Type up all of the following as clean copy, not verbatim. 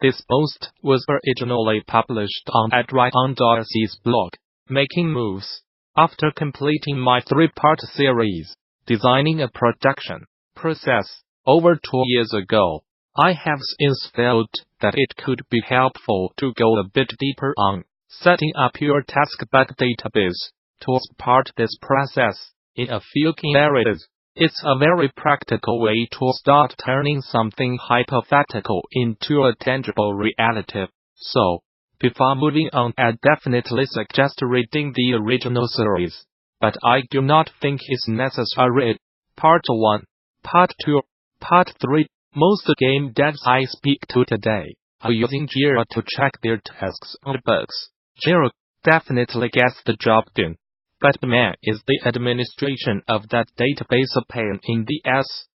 This post was originally published on Darcey's blog, Making Moves. After completing my 3-part series, Designing a Production Process, over 2 years ago, I have since felt that it could be helpful to go a bit deeper on setting up your task-based database to support this process in a few key areas. It's a very practical way to start turning something hypothetical into a tangible reality. So, before moving on, I definitely suggest reading the original series, but I do not think it's necessary. Part 1, Part 2, Part 3. Most game devs I speak to today are using Jira to track their tasks and bugs. Jira definitely gets the job done, but man, is the administration of that database a pain in the ass.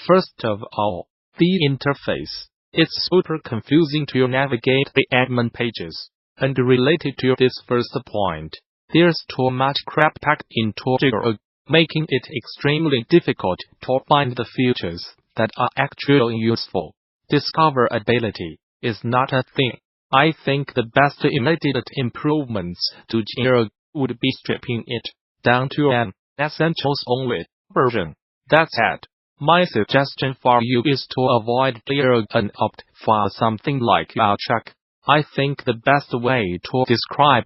First of all, the interface. It's super confusing to navigate the admin pages. And related to this first point, there's too much crap packed into Jira, making it extremely difficult to find the features that are actually useful. Discoverability is not a thing. I think the best immediate improvements to Jira would be stripping it down to an essentials-only version. That said, my suggestion for you is to avoid Jira and opt for something like Check. I think the best way to describe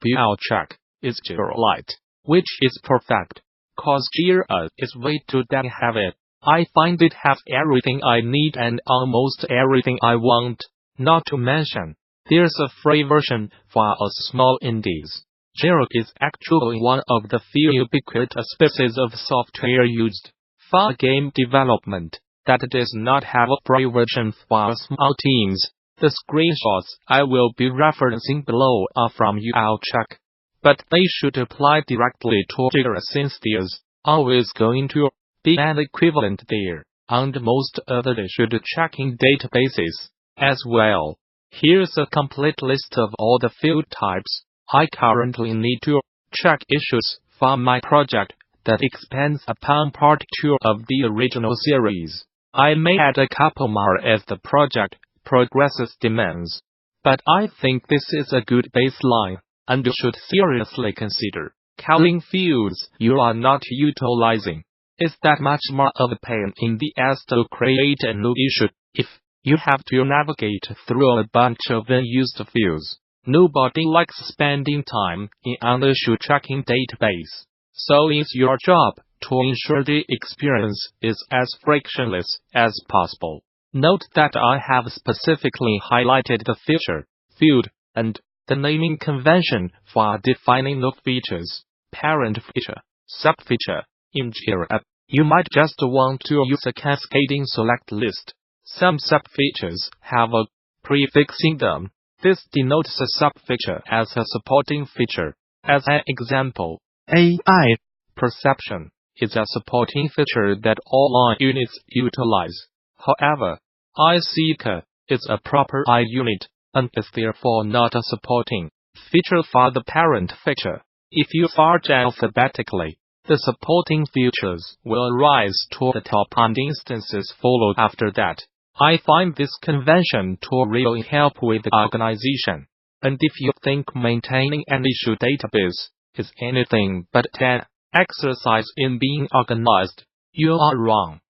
Check is Jira-lite, which is perfect, cause Jira is way too damn heavy. I find it has everything I need and almost everything I want. Not to mention, there's a free version for a small indies. Jira is actually one of the few ubiquitous pieces of software used for game development that does not have a free version for small teams. The screenshots I will be referencing below are from Check, but they should apply directly to Jira since there's always going to be an equivalent there, and most others should checking databases as well. Here's a complete list of all the field types I currently need to check issues for my project that expands upon part 2 of the original series. I may add a couple more as the project progresses demands, but I think this is a good baseline, and you should seriously consider culling fields you are not utilizing. It's that much more of a pain in the ass to create a new issue if you have to navigate through a bunch of unused fields. Nobody likes spending time in an issue tracking database, so it's your job to ensure the experience is as frictionless as possible. Note that I have specifically highlighted the feature, field, and the naming convention for defining new features, parent feature, subfeature. In Jira, you might just want to use a cascading select list. Some subfeatures have a prefix in them. This denotes a subfeature as a supporting feature. As an example, AI perception is a supporting feature that all line units utilize. However, iSeeker is a proper I unit, and is therefore not a supporting feature for the parent feature. If you sort alphabetically, the supporting features will rise to the top and instances follow after that. I find this convention to really help with the organization. And if you think maintaining an issue database is anything but an exercise in being organized, you are wrong.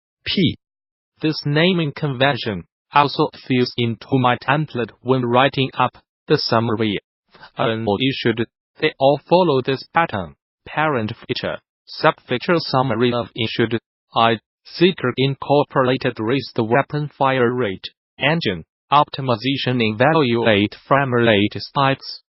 This naming convention also fits into my template when writing up the summary. Issued, they all follow this pattern. Parent feature, subfeature summary of issued. iSeeker incorporated raise the weapon fire rate, engine, optimization evaluate frame rate spikes,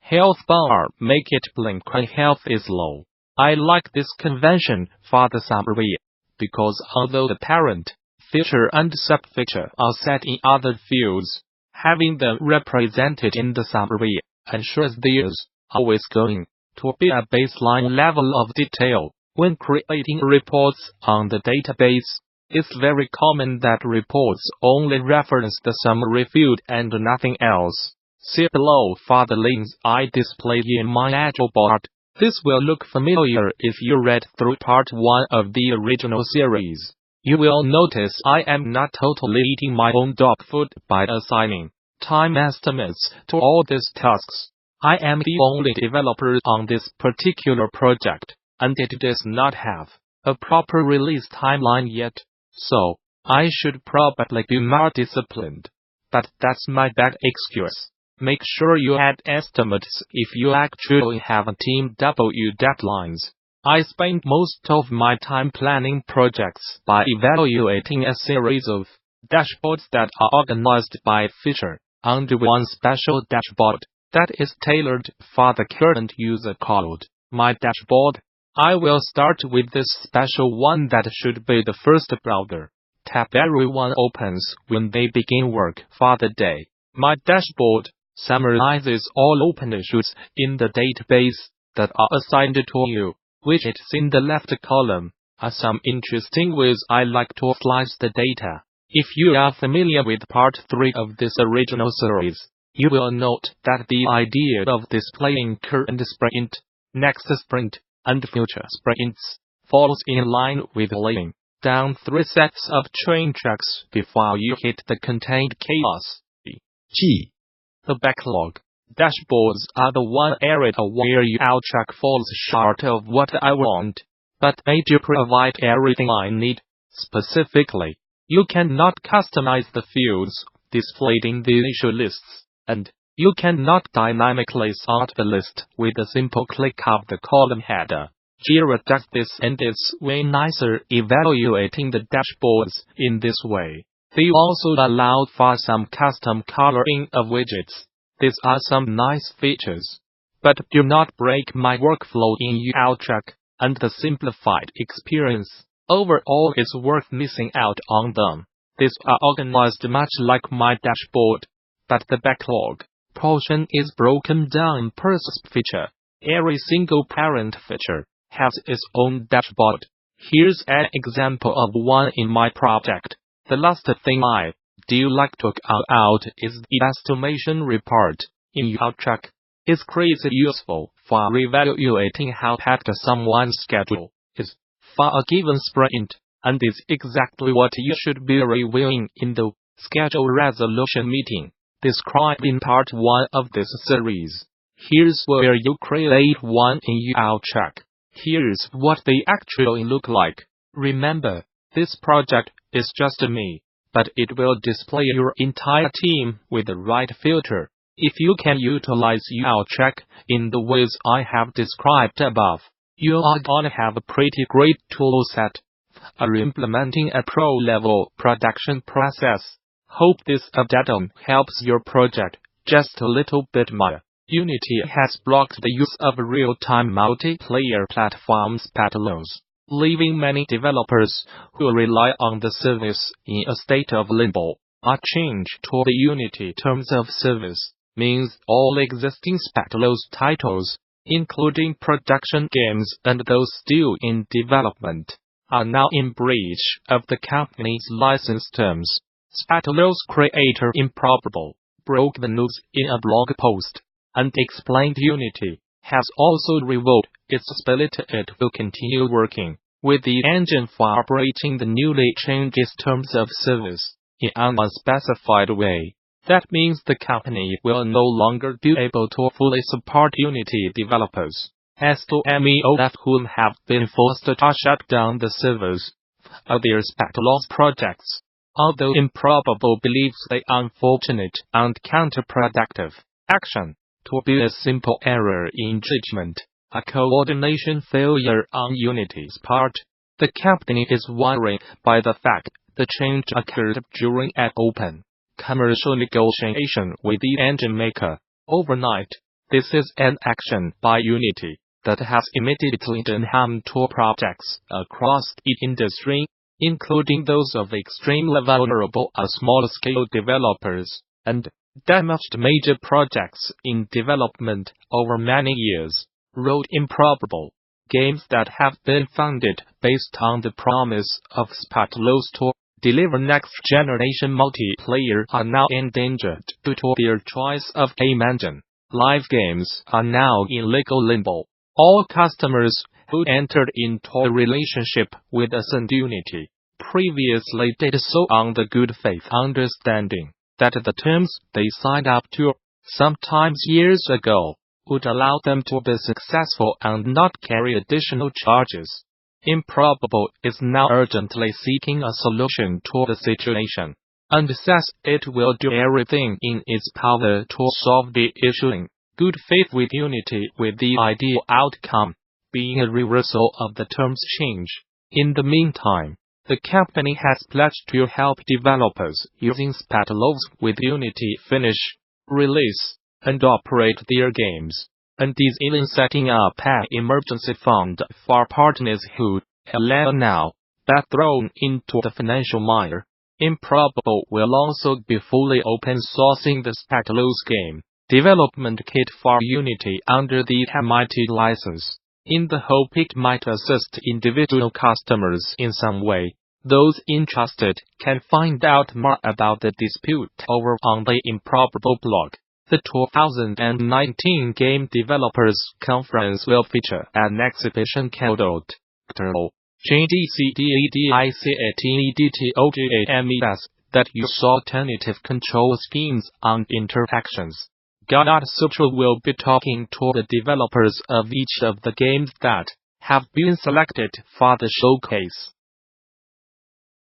health bar make it blink when health is low. I like this convention for the summary, because although the parent feature and subfeature are set in other fields, having them represented in the summary ensures there's always going to be a baseline level of detail. When creating reports on the database, it's very common that reports only reference the summary field and nothing else. See below for the links I display in my Agile board. This will look familiar if you read through part 1 of the original series. You will notice I am not totally eating my own dog food by assigning time estimates to all these tasks. I am the only developer on this particular project, and it does not have a proper release timeline yet, so I should probably be more disciplined. But that's my bad excuse. Make sure you add estimates if you actually have a team W deadlines. I spend most of my time planning projects by evaluating a series of dashboards that are organized by feature under one special dashboard that is tailored for the current user called My Dashboard. I will start with this special one that should be the first browser tab everyone opens when they begin work for the day. My Dashboard summarizes all open issues in the database that are assigned to you. Widgets in the left column are some interesting ways I like to slice the data. If you are familiar with part 3 of this original series, you will note that the idea of displaying current sprint, next sprint, and future sprints falls in line with laying down 3 sets of train tracks before you hit the contained chaos. G. The backlog. Dashboards are the one area where your track falls short of what I want, but they do provide everything I need. Specifically, you cannot customize the fields displayed in the issue lists, and you cannot dynamically sort the list with a simple click of the column header. Jira does this and it's way nicer evaluating the dashboards in this way. They also allow for some custom coloring of widgets. These are some nice features, but do not break my workflow in Track, and the simplified experience overall is worth missing out on them. These are organized much like my dashboard, but the backlog portion is broken down per feature. Every single parent feature has its own dashboard. Here's an example of one in my project. The last thing I do like to call out is the estimation report in Track. It's crazy useful for evaluating how packed someone's schedule is for a given sprint, and is exactly what you should be reviewing in the schedule resolution meeting described in part 1 of this series. Here's where you create one in Track. Here's what they actually look like. Remember, this project is just me, but it will display your entire team with the right filter. If you can utilize Track in the ways I have described above, you are gonna have a pretty great tool set for implementing a pro-level production process. Hope this addendum helps your project just a little bit more. Unity has blocked the use of real-time multiplayer platforms Spatulos, leaving many developers who rely on the service in a state of limbo. A change to the Unity terms of service means all existing Spatulos titles, including production games and those still in development, are now in breach of the company's license terms. Spatulos creator Improbable broke the news in a blog post and explained Unity has also revoked its ability to continue working with the engine for breaching the newly changed terms of service in an unspecified way. That means the company will no longer be able to fully support Unity developers, as to many of whom have been forced to shut down the servers of their Spatulos projects. Although Improbable believes the unfortunate and counterproductive action to be a simple error in judgment, a coordination failure on Unity's part, the company is worried by the fact the change occurred during an open commercial negotiation with the engine maker. Overnight, this is an action by Unity that has immediately done harm to projects across the industry, including those of extremely vulnerable small-scale developers, and damaged major projects in development over many years. Wrote Improbable. Games that have been funded based on the promise of Spatulos to deliver next-generation multiplayer are now endangered due to their choice of game engine. Live games are now in legal limbo. All customers who entered into a relationship with Ascend Unity previously did so on the good faith understanding that the terms they signed up to, sometimes years ago, would allow them to be successful and not carry additional charges. Improbable is now urgently seeking a solution to the situation, and says it will do everything in its power to solve the issue in good faith with unity, with the ideal outcome being a reversal of the terms change. In the meantime, the company has pledged to help developers using Spatelovs with Unity finish, release, and operate their games, and is even setting up an emergency fund for partners who, now, get thrown into the financial mire. Improbable will also be fully open sourcing the Spatelovs game development kit for Unity under the MIT license, in the hope it might assist individual customers in some way. Those interested can find out more about the dispute over on the Improbable blog. The 2019 Game Developers Conference will feature an exhibition called GDCDADICATEDTOGAMES that uses alternative control schemes and interactions. Gamasutra will be talking to the developers of each of the games that have been selected for the showcase.